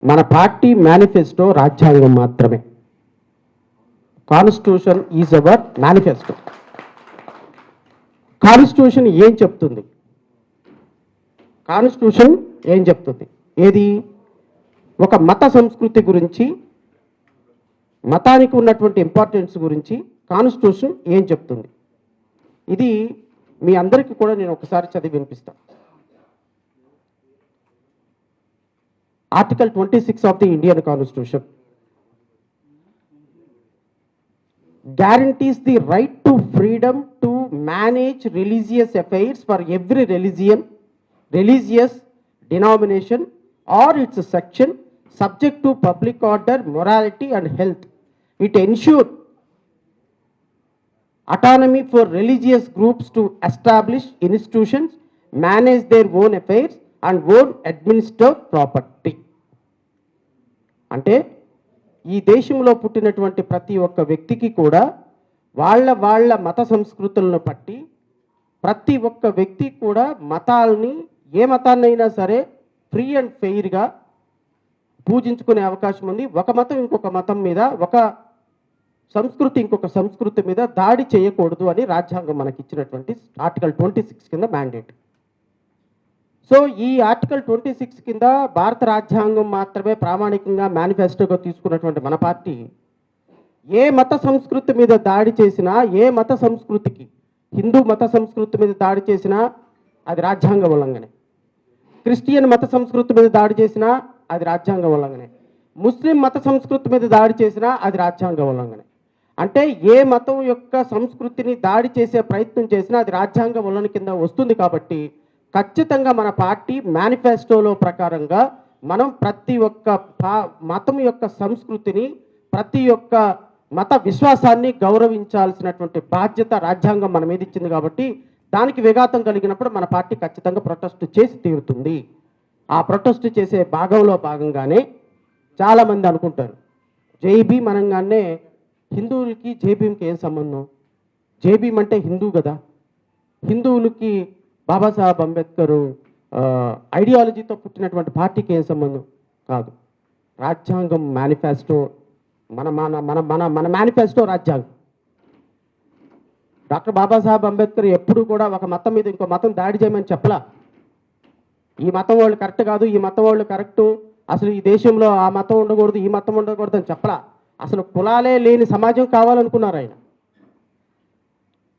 మన party manifesto రాజ్యాంగం మాత్రమే. Constitution is our manifesto. Constitution ఏం చెప్తుంది? కాన్స్టిట్యూషన్ ఏం చెప్తుంది? ఏది? ఒక మత సంస్కృతి గురించి, మతానికి ఉన్నటువంటి ఇంపార్టెన్స్ గురించి కాన్స్టిట్యూషన్ ఏం చెప్తుంది? ఇది మీ అందరికీ కూడా నేను ఒకసారి చదివి వినిపిస్తాను. Article 26 of the Indian Constitution guarantees the right to freedom to manage religious affairs for every religion, religious denomination or its section, subject to public order, morality and health. It ensures autonomy for religious groups to establish institutions, manage their own affairs and own administer property. అంటే ఈ దేశంలో పుట్టినటువంటి ప్రతి ఒక్క వ్యక్తికి కూడా వాళ్ళ మత సంస్కృతులను బట్టి ప్రతి ఒక్క వ్యక్తి కూడా మతాల్ని, ఏ మతాన్నైనా సరే ఫ్రీ అండ్ ఫెయిర్గా పూజించుకునే అవకాశం ఉంది. ఒక మతం ఇంకొక మతం మీద, ఒక సంస్కృతి ఇంకొక సంస్కృతి మీద దాడి చేయకూడదు అని రాజ్యాంగం మనకి ఇచ్చినటువంటి ఆర్టికల్ 26 కింద మ్యాండేట్. సో ఈ ఆర్టికల్ 26 కింద భారత రాజ్యాంగం మాత్రమే ప్రామాణికంగా మేనిఫెస్టోగా తీసుకున్నటువంటి మన పార్టీ ఏ మత సంస్కృతి మీద దాడి చేసినా, ఏ మత సంస్కృతికి, హిందూ మత సంస్కృతి మీద దాడి చేసినా అది రాజ్యాంగ ఉల్లంఘనే, క్రిస్టియన్ మత సంస్కృతి మీద దాడి చేసినా అది రాజ్యాంగ ఉల్లంఘనే, ముస్లిం మత సంస్కృతి మీద దాడి చేసినా అది రాజ్యాంగ ఉల్లంఘనే. అంటే ఏ మతం యొక్క సంస్కృతిని దాడి చేసే ప్రయత్నం చేసినా అది రాజ్యాంగ ఉల్లంఘన కింద వస్తుంది. కాబట్టి ఖచ్చితంగా మన పార్టీ మేనిఫెస్టోలో ప్రకారంగా మనం ప్రతి ఒక్క మతం యొక్క సంస్కృతిని, ప్రతి ఒక్క మత విశ్వాసాన్ని గౌరవించాల్సినటువంటి బాధ్యత రాజ్యాంగం మన మీద ఇచ్చింది. కాబట్టి దానికి విఘాతం కలిగినప్పుడు మన పార్టీ ఖచ్చితంగా ప్రొటెస్ట్ చేసి తీరుతుంది. ఆ ప్రొటెస్ట్ చేసే భాగంగానే చాలామంది అనుకుంటారు జై భీమ్ అనగానే హిందువులకి జై భీమ్కి ఏం సంబంధం? జై భీమ్ అంటే హిందూ కదా, హిందువులకి బాబాసాహెబ్ అంబేద్కర్ ఐడియాలజీతో పుట్టినటువంటి పార్టీకి ఏం సంబంధం? కాదు. రాజ్యాంగం మేనిఫెస్టో, మన మన మన మన మన మేనిఫెస్టో రాజ్యాంగం. డాక్టర్ బాబాసాహెబ్ అంబేద్కర్ ఎప్పుడు కూడా ఒక మతం మీద ఇంకో మతం దాడి చేయమని చెప్పలా. ఈ మతం వాళ్ళు కరెక్ట్ కాదు, ఈ మతం వాళ్ళు కరెక్టు, అసలు ఈ దేశంలో ఆ మతం ఉండకూడదు, ఈ మతం ఉండకూడదు అని చెప్పలా. అసలు కులాలే లేని సమాజం కావాలనుకున్నారు ఆయన.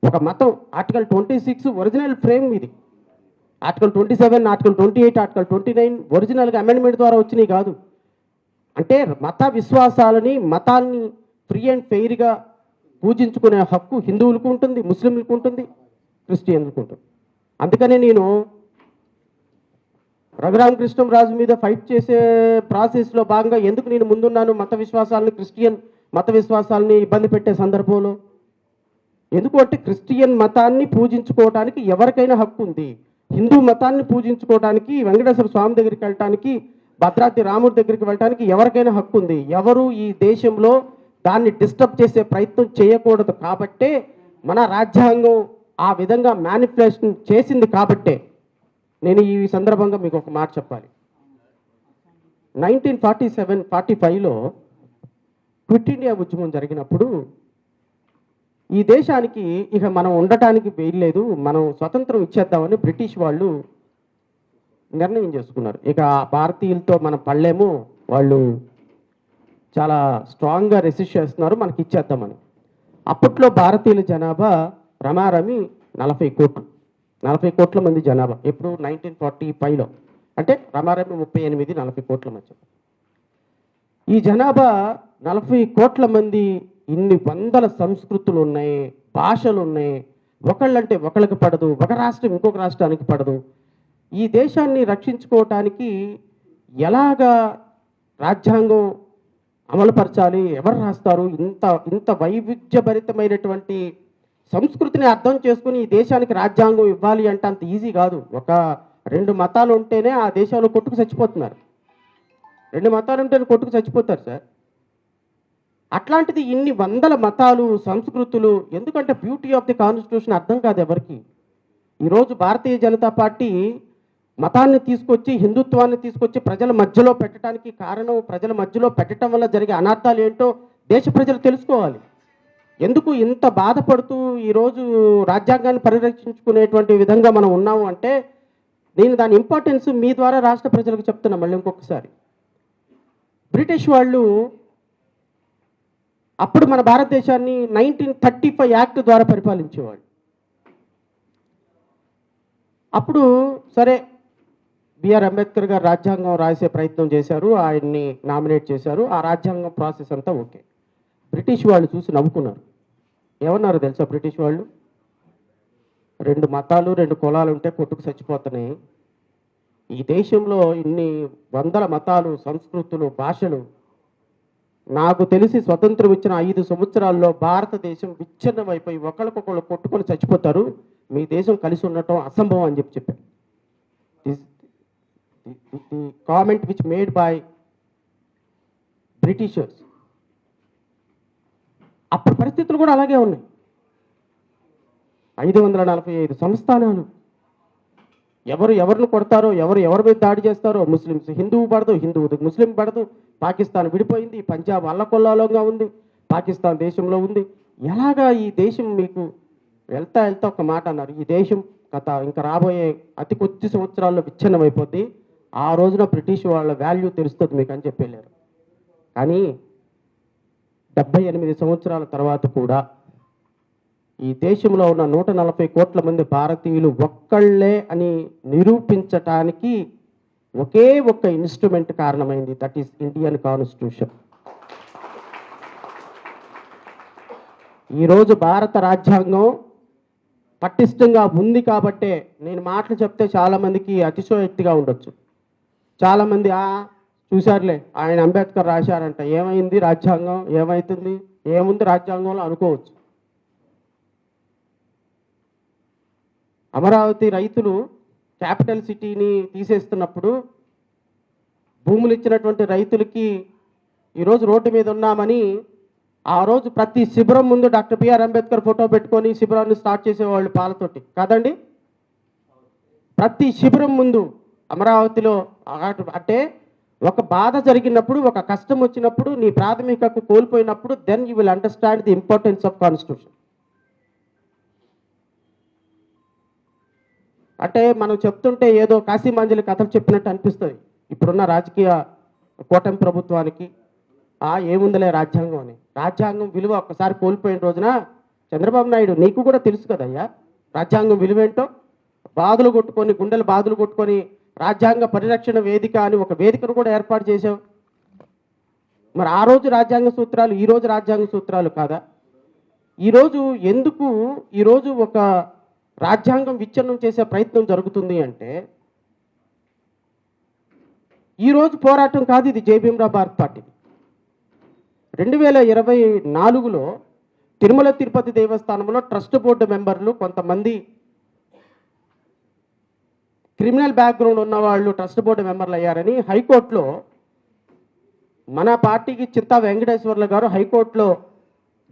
ఒక మతం ఆర్టికల్ 26 ఒరిజినల్ ఫ్రేమ్ ఇది. ఆర్టికల్ 27, ఆర్టికల్ 28, ఆర్టికల్ 29 ఒరిజినల్గా అమెండ్మెంట్ ద్వారా వచ్చినాయి కాదు. అంటే మత విశ్వాసాలని, మతాన్ని ఫ్రీ అండ్ ఫెయిర్గా పూజించుకునే హక్కు హిందువులకు ఉంటుంది, ముస్లింలకు ఉంటుంది, క్రిస్టియన్లకు ఉంటుంది. అందుకనే నేను రఘురామకృష్ణరాజు మీద ఫైట్ చేసే ప్రాసెస్లో భాగంగా ఎందుకు నేను ముందున్నాను, మత విశ్వాసాలని, క్రిస్టియన్ మత విశ్వాసాలని ఇబ్బంది పెట్టే సందర్భంలో. ఎందుకు అంటే క్రిస్టియన్ మతాన్ని పూజించుకోవడానికి ఎవరికైనా హక్కు ఉంది, హిందూ మతాన్ని పూజించుకోవడానికి, వెంకటేశ్వర స్వామి దగ్గరికి వెళ్ళటానికి, భద్రాద్రి రాముడి దగ్గరికి వెళ్ళటానికి ఎవరికైనా హక్కు ఉంది. ఎవరు ఈ దేశంలో దాన్ని డిస్టర్బ్ చేసే ప్రయత్నం చేయకూడదు. కాబట్టే మన రాజ్యాంగం ఆ విధంగా మేనిఫెస్టో చేసింది. కాబట్టే నేను ఈ సందర్భంగా మీకు ఒక మాట చెప్పాలి. 1947-45లో క్విట్ ఇండియా ఉద్యమం జరిగినప్పుడు ఈ దేశానికి ఇక మనం ఉండటానికి వీల్లేదు, మనం స్వతంత్రం ఇచ్చేద్దామని బ్రిటిష్ వాళ్ళు నిర్ణయం చేసుకున్నారు. ఇక భారతీయులతో మనం పడలేము, వాళ్ళు చాలా స్ట్రాంగ్గా రెసిస్ట్ చేస్తున్నారు, మనకి ఇచ్చేద్దామని. అప్పట్లో భారతీయుల జనాభా రమారమి 40 కోట్ల మంది జనాభా. ఎప్పుడు 1945లో, అంటే రమారమి 38-40 కోట్ల మధ్య. ఈ జనాభా 40 కోట్ల మంది, ఇన్ని వందల సంస్కృతులు ఉన్నాయి, భాషలు ఉన్నాయి, ఒకళ్ళంటే ఒకళ్ళకి పడదు, ఒక రాష్ట్రం ఇంకొక రాష్ట్రానికి పడదు. ఈ దేశాన్ని రక్షించుకోవటానికి ఎలాగా రాజ్యాంగం అమలుపరచాలి, ఎవరు రాస్తారు? ఇంత వైవిధ్యభరితమైనటువంటి సంస్కృతిని అర్థం చేసుకుని ఈ దేశానికి రాజ్యాంగం ఇవ్వాలి అంటే అంత ఈజీ కాదు. ఒక 2 మతాలు ఉంటేనే ఆ దేశంలో కొట్టుకు చచ్చిపోతున్నారు. 2 మతాలు ఉంటేనే కొట్టుకు చచ్చిపోతారు సార్. అట్లాంటిది ఇన్ని వందల మతాలు, సంస్కృతులు. ఎందుకంటే బ్యూటీ ఆఫ్ ది కాన్స్టిట్యూషన్ అర్థం కాదు ఎవరికి. ఈరోజు భారతీయ జనతా పార్టీ మతాన్ని తీసుకొచ్చి, హిందుత్వాన్ని తీసుకొచ్చి ప్రజల మధ్యలో పెట్టడానికి కారణం, ప్రజల మధ్యలో పెట్టడం వల్ల జరిగే అనార్థాలు ఏంటో దేశ ప్రజలు తెలుసుకోవాలి. ఎందుకు ఇంత బాధపడుతూ ఈరోజు రాజ్యాంగాన్ని పరిరక్షించుకునేటువంటి విధంగా మనం ఉన్నాము అంటే, నేను దాని ఇంపార్టెన్స్ మీ ద్వారా రాష్ట్ర ప్రజలకు చెప్తున్నా మళ్ళీ ఇంకొకసారి. బ్రిటిష్ వాళ్ళు అప్పుడు మన భారతదేశాన్ని 1935 యాక్ట్ ద్వారా పరిపాలించేవాళ్ళు. అప్పుడు సరే బిఆర్ అంబేద్కర్ గారు రాజ్యాంగం రాసే ప్రయత్నం చేశారు, ఆయన్ని నామినేట్ చేశారు, ఆ రాజ్యాంగం ప్రాసెస్ అంతా ఓకే. బ్రిటిష్ వాళ్ళు చూసి నవ్వుకున్నారు. ఏమన్నారు తెలుసా బ్రిటిష్ వాళ్ళు? 2 మతాలు 2 కులాలు ఉంటే కొట్టుకు చచ్చిపోతున్నాయి, ఈ దేశంలో ఇన్ని వందల మతాలు, సంస్కృతులు, భాషలు, నాకు తెలిసి స్వతంత్రం ఇచ్చిన 5 సంవత్సరాల్లో భారతదేశం విచ్ఛిన్నమైపోయి ఒకరికొకళ్ళు కొట్టుకొని చచ్చిపోతారు, మీ దేశం కలిసి ఉండటం అసంభవం అని చెప్పారు. The comment which made by Britishers. అప్పుడు పరిస్థితులు కూడా అలాగే ఉన్నాయి. 545 సంస్థానాలు, ఎవరిని కొడతారో, ఎవరి మీద దాడి చేస్తారో, ముస్లిమ్స్ హిందువు పడదు, హిందువు ముస్లిం పడదు, పాకిస్తాన్ విడిపోయింది, పంజాబ్ అల్లకొల్లాలంగా ఉంది, పాకిస్తాన్ దేశంలో ఉంది. ఎలాగా ఈ దేశం మీకు వెళ్తా ఒక మాట అన్నారు, ఈ దేశం కథ ఇంకా రాబోయే అతి కొద్ది సంవత్సరాల్లో విచ్ఛిన్నమైపోద్ది, ఆ రోజున బ్రిటిష్ వాళ్ళ వాల్యూ తెలుస్తుంది మీకు అని చెప్పి వెళ్ళారు. కానీ 78 సంవత్సరాల తర్వాత కూడా ఈ దేశంలో ఉన్న 140 కోట్ల మంది భారతీయులు ఒక్కళ్ళే అని నిరూపించటానికి ఒకే ఒక్క ఇన్స్ట్రుమెంట్ కారణమైంది, దట్ ఈస్ ఇండియన్ కాన్స్టిట్యూషన్. ఈరోజు భారత రాజ్యాంగం పటిష్టంగా ఉంది కాబట్టే నేను మాటలు చెప్తే చాలామందికి అతిశయోక్తిగా ఉండొచ్చు. చాలామంది చూశారులే ఆయన అంబేద్కర్ రాశారంట, ఏమైంది రాజ్యాంగం, ఏమవుతుంది, ఏముంది రాజ్యాంగంలో అనుకోవచ్చు. అమరావతి రైతులు క్యాపిటల్ సిటీని తీసేస్తున్నప్పుడు భూములు ఇచ్చినటువంటి రైతులకి ఈరోజు రోడ్డు మీద ఉన్నామని ఆ రోజు ప్రతి శిబిరం ముందు డాక్టర్ బిఆర్ అంబేద్కర్ ఫోటో పెట్టుకొని శిబిరాన్ని స్టార్ట్ చేసేవాళ్ళు పాలతోటి కాదండి. ప్రతి శిబిరం ముందు అమరావతిలో అంటే ఒక బాధ జరిగినప్పుడు, ఒక కష్టం వచ్చినప్పుడు, నీ ప్రాథమిక హక్కు కోల్పోయినప్పుడు, then you will understand the importance of constitution. అంటే మనం చెప్తుంటే ఏదో కాశీమాంజలి కథలు చెప్పినట్టు అనిపిస్తుంది ఇప్పుడున్న రాజకీయ కూటమి ప్రభుత్వానికి. ఏముందిలే రాజ్యాంగం అని. రాజ్యాంగం విలువ ఒక్కసారి కోల్పోయిన రోజున చంద్రబాబు నాయుడు నీకు కూడా తెలుసు కదయ్యా రాజ్యాంగం విలువేంటో. బాధలు కొట్టుకొని, గుండెలు బాధలు కొట్టుకొని రాజ్యాంగ పరిరక్షణ వేదిక అని ఒక వేదికను కూడా ఏర్పాటు చేశావు. మరి ఆ రోజు రాజ్యాంగ సూత్రాలు ఈ రోజు రాజ్యాంగ సూత్రాలు కాదా? ఈరోజు ఎందుకు ఈరోజు ఒక రాజ్యాంగం విచ్ఛిన్నం చేసే ప్రయత్నం జరుగుతుంది అంటే, ఈరోజు పోరాటం కాదు ఇది జై భీమ్రావ్ భారత్ పార్టీ. 2024లో తిరుమల తిరుపతి దేవస్థానంలో ట్రస్ట్ బోర్డు మెంబర్లు కొంతమంది క్రిమినల్ బ్యాక్గ్రౌండ్ ఉన్న వాళ్ళు ట్రస్ట్ బోర్డు మెంబర్లు అయ్యారని హైకోర్టులో మన పార్టీకి చింతా వెంకటేశ్వర్లు గారు హైకోర్టులో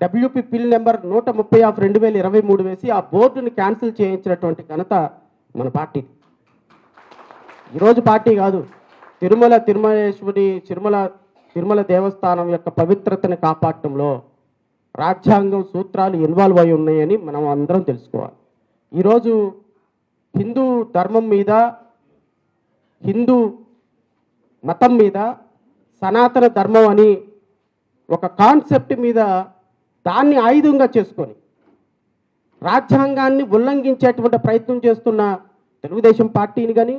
డబ్ల్యూపీ పిల్ నెంబర్ 130/2023 వేసి ఆ బోర్డుని క్యాన్సిల్ చేయించినటువంటి ఘనత మన పార్టీ. ఈరోజు పార్టీ కాదు, తిరుమల దేవస్థానం యొక్క పవిత్రతని కాపాడటంలో రాజ్యాంగం సూత్రాలు ఇన్వాల్వ్ అయి ఉన్నాయని మనం అందరం తెలుసుకోవాలి. ఈరోజు హిందూ ధర్మం మీద, హిందూ మతం మీద, సనాతన ధర్మం అని ఒక కాన్సెప్ట్ మీద దాన్ని ఆయుధంగా చేసుకొని రాజ్యాంగాన్ని ఉల్లంఘించేటువంటి ప్రయత్నం చేస్తున్న తెలుగుదేశం పార్టీని కానీ,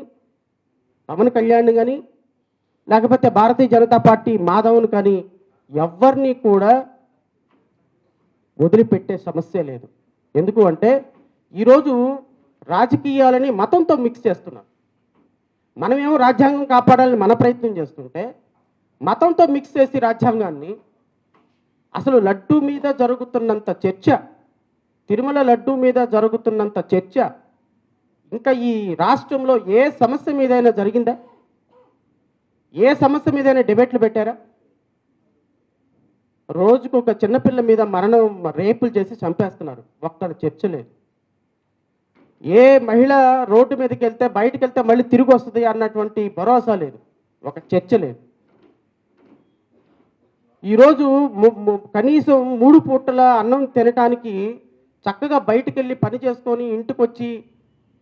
పవన్ కళ్యాణ్ కానీ, లేకపోతే భారతీయ జనతా పార్టీ మాధవ్ను కానీ ఎవరిని కూడా వదిలిపెట్టే సమస్య లేదు. ఎందుకు అంటే ఈరోజు రాజకీయాలని మతంతో మిక్స్ చేస్తున్నారు. మనమేమో రాజ్యాంగం కాపాడాలని మన ప్రయత్నం చేస్తుంటే మతంతో మిక్స్ చేసి రాజ్యాంగాన్ని, అసలు లడ్డూ మీద జరుగుతున్నంత చర్చ, తిరుమల లడ్డూ మీద జరుగుతున్నంత చర్చ ఇంకా ఈ రాష్ట్రంలో ఏ సమస్య మీదైనా జరిగిందా? ఏ సమస్య మీదైనా డిబేట్లు పెట్టారా? రోజుకు ఒక చిన్నపిల్ల మీద రేపులు చేసి చంపేస్తున్నారు, ఒక్కడ చర్చ లేదు. ఏ మహిళ రోడ్డు మీదకి వెళ్తే బయటకు వెళ్తే మళ్ళీ తిరిగి వస్తుంది అన్నటువంటి భరోసా లేదు, ఒక చర్చ లేదు. ఈరోజు కనీసం 3 పూటల అన్నం తినటానికి చక్కగా బయటికి వెళ్ళి పని చేసుకొని ఇంటికి వచ్చి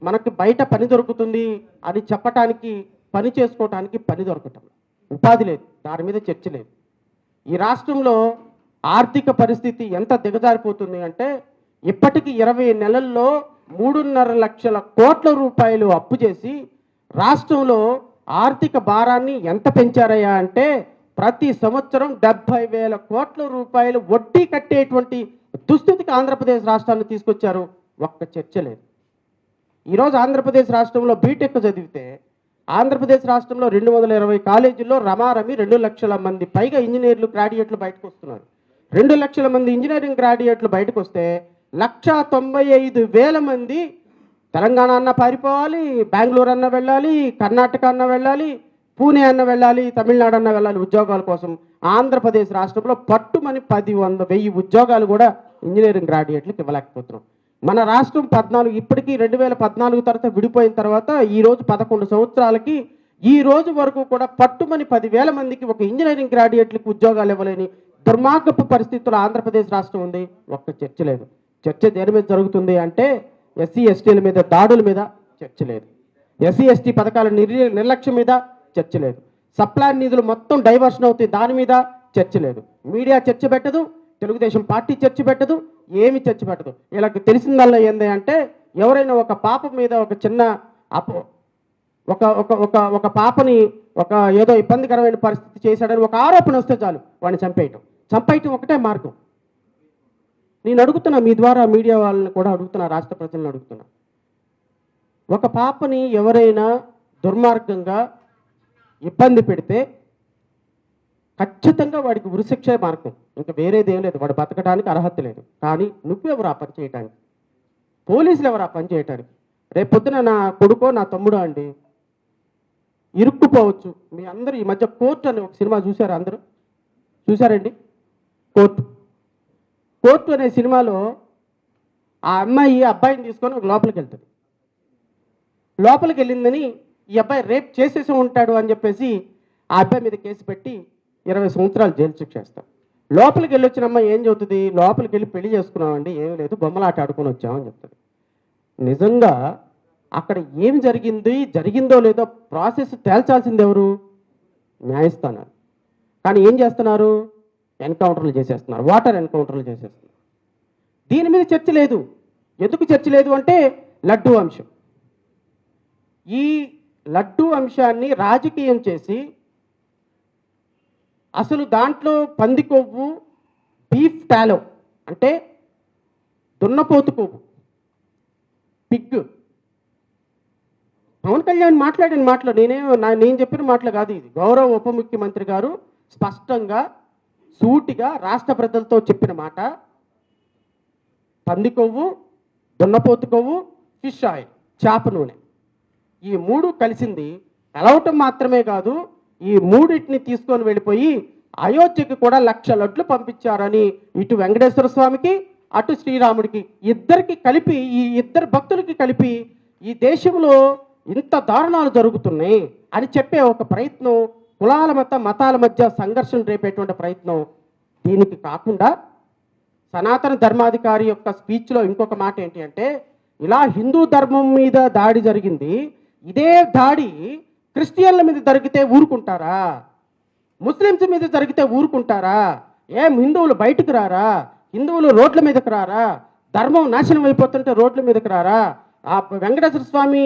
మనకి బయట పని దొరుకుతుంది అని చెప్పటానికి, పని చేసుకోవటానికి పని దొరకటం, ఉపాధి లేదు, దాని మీద చర్చ లేదు. ఈ రాష్ట్రంలో ఆర్థిక పరిస్థితి ఎంత దిగజారిపోతుంది అంటే ఇప్పటికి 20 నెలల్లో 3.5 లక్షల కోట్ల రూపాయలు అప్పు చేసి రాష్ట్రంలో ఆర్థిక భారాన్ని ఎంత పెంచారయ్యా అంటే ప్రతి సంవత్సరం 70,000 కోట్ల రూపాయలు వడ్డీ కట్టేటువంటి దుస్థితికి ఆంధ్రప్రదేశ్ రాష్ట్రాన్ని తీసుకొచ్చారు. ఒక్క చర్చ లేదు. ఈరోజు ఆంధ్రప్రదేశ్ రాష్ట్రంలో బీటెక్ చదివితే ఆంధ్రప్రదేశ్ రాష్ట్రంలో 220 కాలేజీల్లో రమారమి 2 లక్షల మంది పైగా ఇంజనీర్లు గ్రాడ్యుయేట్లు బయటకు వస్తున్నారు. 2 లక్షల మంది ఇంజనీరింగ్ గ్రాడ్యుయేట్లు బయటకు వస్తే 195,000 మంది తెలంగాణ అన్న పారిపోవాలి, బెంగళూరు అన్న వెళ్ళాలి, కర్ణాటక అన్న వెళ్ళాలి, పూణే అన్న వెళ్ళాలి, తమిళనాడు అన్న వెళ్ళాలి ఉద్యోగాల కోసం. ఆంధ్రప్రదేశ్ రాష్ట్రంలో పట్టుమని 10,000 ఉద్యోగాలు కూడా ఇంజనీరింగ్ గ్రాడ్యుయేట్లకు ఇవ్వలేకపోతున్నాం. మన రాష్ట్రం 14 ఇప్పటికీ 2014 తర్వాత విడిపోయిన తర్వాత ఈ రోజు 11 సంవత్సరాలకి ఈ రోజు వరకు కూడా పట్టుమని 10,000 మందికి ఒక ఇంజనీరింగ్ గ్రాడ్యుయేట్లకు ఉద్యోగాలు ఇవ్వలేని దుర్మార్గపు పరిస్థితుల్లో ఆంధ్రప్రదేశ్ రాష్ట్రం ఉంది. ఒక్క చర్చ లేదు. చర్చ దేని మీద జరుగుతుంది అంటే ఎస్సీ ఎస్టీల మీద దాడుల మీద చర్చ లేదు, ఎస్సీ ఎస్టీ పథకాల నిర్లక్ష్యం మీద చర్చ లేదు, సప్లాన్ నిధులు మొత్తం డైవర్షన్ అవుతాయి దాని మీద చర్చ లేదు, మీడియా చర్చ పెట్టదు, తెలుగుదేశం పార్టీ చర్చ పెట్టదు, ఏమి చర్చ పెట్టదు. వీళ్ళకి తెలిసిందల్లా ఏంది అంటే ఎవరైనా ఒక పాప మీద ఒక చిన్న ఒక ఒక ఒక ఒక పాపని ఒక ఏదో ఇబ్బందికరమైన పరిస్థితి చేశాడని ఒక ఆరోపణ వస్తే చాలు వాడిని చంపేయటం ఒకటే మార్గం. నేను అడుగుతున్నా, మీ ద్వారా మీడియా వాళ్ళని కూడా అడుగుతున్నా, రాష్ట్ర ప్రజలను అడుగుతున్నా, ఒక పాపని ఎవరైనా దుర్మార్గంగా ఇబ్బంది పెడితే ఖచ్చితంగా వాడికి ఉరిశిక్షే మార్గం, ఇంకా వేరేదేం లేదు. వాడు బతకడానికి అర్హత లేదు. కానీ నువ్వెవరు ఆ పని చేయటానికి? పోలీసులు ఎవరు ఆ పని చేయటానికి? రేపొద్దున నా కొడుకో నా తమ్ముడో అండి ఇరుక్కుపోవచ్చు. మీ అందరూ ఈ మధ్య కోర్టు అని ఒక సినిమా చూసారా? అందరూ చూసారండి? కోర్టు అనే సినిమాలో ఆ అమ్మాయి అబ్బాయిని తీసుకొని ఒక లోపలికి వెళ్తుంది. లోపలికి వెళ్ళిందని ఈ అబ్బాయి రేప్ చేసేసి ఉంటాడు అని చెప్పేసి ఆ అబ్బాయి మీద కేసు పెట్టి 20 సంవత్సరాలు జైలు శిక్ష చేస్తాం. లోపలికి వెళ్ళి వచ్చిన అమ్మాయి ఏం చెబుతుంది? లోపలికి వెళ్ళి పెళ్లి చేసుకున్నామండి, ఏమీ లేదు, బొమ్మలాట ఆడుకొని వచ్చామని చెప్తుంది. నిజంగా అక్కడ ఏం జరిగిందో లేదో ప్రాసెస్ తేల్చాల్సింది ఎవరు? న్యాయస్థానాలు. కానీ ఏం చేస్తున్నారు? ఎన్కౌంటర్లు చేసేస్తున్నారు, వాటర్ ఎన్కౌంటర్లు చేసేస్తున్నారు. దీని మీద చర్చ లేదు. ఎందుకు చర్చ లేదు అంటే లడ్డూ అంశం. ఈ లడ్డూ అంశాన్ని రాజకీయం చేసి అసలు దాంట్లో పంది కొవ్వు, బీఫ్ టాలో అంటే దున్నపోతు కొవ్వు, పిగ్. పవన్ కళ్యాణ్ మాట్లాడిన మాటలు నేను చెప్పిన మాటలు కాదు ఇది. గౌరవ ఉప ముఖ్యమంత్రి గారు స్పష్టంగా సూటిగా రాష్ట్ర ప్రజలతో చెప్పిన మాట. పంది కొవ్వు, దున్నపోతు కొవ్వు, ఫిష్ ఆయిల్, చేప నూనె, ఈ 3 కలిసింది. కలవటం మాత్రమే కాదు, ఈ 3టిని తీసుకొని వెళ్ళిపోయి అయోధ్యకి కూడా 1,00,000 లడ్లు పంపించారని ఇటు వెంకటేశ్వర స్వామికి అటు శ్రీరాముడికి ఇద్దరికి కలిపి, ఈ ఇద్దరు భక్తులకి కలిపి ఈ దేశంలో ఇంత దారుణాలు జరుగుతున్నాయి అని చెప్పే ఒక ప్రయత్నం, కులాల మతాల మధ్య సంఘర్షణ రేపేటువంటి ప్రయత్నం. దీనికి కాకుండా సనాతన ధర్మాధికారి యొక్క స్పీచ్లో ఇంకొక మాట ఏంటి అంటే, ఇలా హిందూ ధర్మం మీద దాడి జరిగింది, ఇదే దాడి క్రిస్టియన్ల మీద జరిగితే ఊరుకుంటారా? ముస్లిమ్స్ మీద జరిగితే ఊరుకుంటారా? ఏం హిందువులు బయటకు రారా? హిందువులు రోడ్ల మీదకి రారా? ధర్మం నాశనం అయిపోతుంటే రోడ్ల మీదకి రారా? ఆ వెంకటేశ్వర స్వామి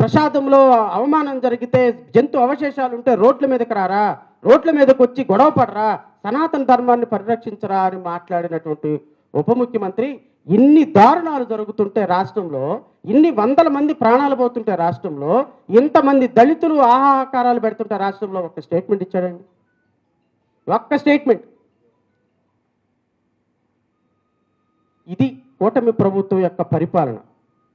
ప్రసాదంలో అవమానం జరిగితే, జంతు అవశేషాలు ఉంటే రోడ్ల మీదకి రారా? రోడ్ల మీదకి వచ్చి గొడవ పడరా? సనాతన ధర్మాన్ని పరిరక్షించరా అని మాట్లాడినటువంటి ఉప ముఖ్యమంత్రి, ఇన్ని దారుణాలు జరుగుతుంటే రాష్ట్రంలో, ఇన్ని వందల మంది ప్రాణాలు పోతుంటే రాష్ట్రంలో, ఇంతమంది దళితులు ఆహాకారాలు పెడుతుంటే రాష్ట్రంలో ఒక్క స్టేట్మెంట్ ఇచ్చాడండి? ఒక్క స్టేట్మెంట్. ఇది కూటమి ప్రభుత్వం యొక్క పరిపాలన.